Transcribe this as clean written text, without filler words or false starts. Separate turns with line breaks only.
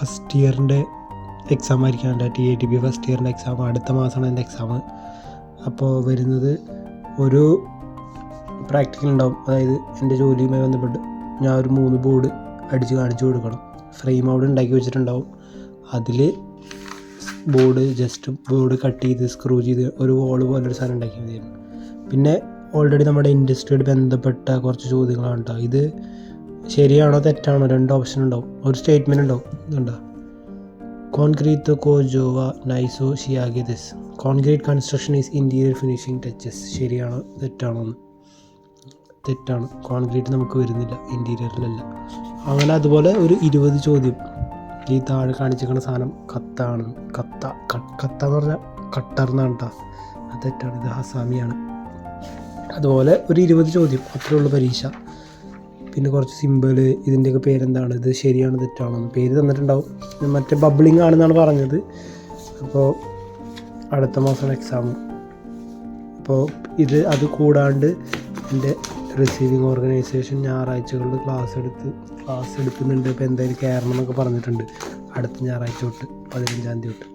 First ഇയറിൻ്റെ exam ആയിരിക്കും എൻ്റെ TATP first ഇയറിൻ്റെ exam. അടുത്ത മാസമാണ് എൻ്റെ എക്സാം. അപ്പോൾ വരുന്നത് ഒരു പ്രാക്ടിക്കൽ ഉണ്ടാവും. അതായത് എൻ്റെ ജോലിയുമായി ബന്ധപ്പെട്ട് ഞാൻ ഒരു 3 ബോർഡ് അടിച്ച് കാണിച്ചു കൊടുക്കണം. ഫ്രെയിം അവിടെ ഉണ്ടാക്കി വെച്ചിട്ടുണ്ടാവും. അതിൽ ബോർഡ് കട്ട് ചെയ്ത് സ്ക്രൂ ചെയ്ത് ഒരു വോള് പോലൊരു സാധനം ഉണ്ടാക്കി മതിയായിരുന്നു. പിന്നെ ഓൾറെഡി നമ്മുടെ ഇൻഡസ്ട്രിയോട് ബന്ധപ്പെട്ട കുറച്ച് ചോദ്യങ്ങളാണ് കേട്ടോ. ഇത് ശരിയാണോ തെറ്റാണോ 2 ഓപ്ഷൻ ഉണ്ടാവും. ഒരു സ്റ്റേറ്റ്മെൻറ്റ് ഉണ്ടാവും. ഇതുണ്ടോ, കോൺക്രീറ്റ് കോജോവ നൈസോ ഷിയാഗിദസ്, concrete construction is interior finishing touches. ശരിയാണോ തെറ്റാണോ എന്ന്? തെറ്റാണ്. കോൺക്രീറ്റ് നമുക്ക് വരുന്നില്ല, ഇൻറ്റീരിയറിലല്ല. അങ്ങനെ അതുപോലെ ഒരു 20 ചോദ്യം. ഈ താഴെ കാണിച്ചിരിക്കുന്ന സാധനം കത്താണ്. കത്ത എന്ന് പറഞ്ഞാൽ കട്ടർ എന്നാണ് കേട്ടോ. അത് തെറ്റാണ്. ഇത് ഹസാമിയാണ്. അതുപോലെ ഒരു 20 ചോദ്യം, അത്രേ ഉള്ളൂ പരീക്ഷ. പിന്നെ കുറച്ച് സിമ്പിൾ, ഇതിൻ്റെയൊക്കെ പേരെന്താണ്, ഇത് ശരിയാണ് തെറ്റാണോ പേര് തന്നിട്ടുണ്ടാവും. മറ്റേ ബബ്ലിംഗ് ആണെന്നാണ് പറഞ്ഞത്. അപ്പോൾ അടുത്ത മാസമാണ് എക്സാം. അപ്പോൾ അത് കൂടാണ്ട് എൻ്റെ റിസീവിങ് ഓർഗനൈസേഷൻ ഞായറാഴ്ചകളിൽ ക്ലാസ് എടുക്കുന്നുണ്ട്. ഇപ്പോൾ എന്തായാലും കയറണം എന്നൊക്കെ പറഞ്ഞിട്ടുണ്ട്. അടുത്ത ഞായറാഴ്ച തൊട്ട് 15-ാം തീയതി തൊട്ട്.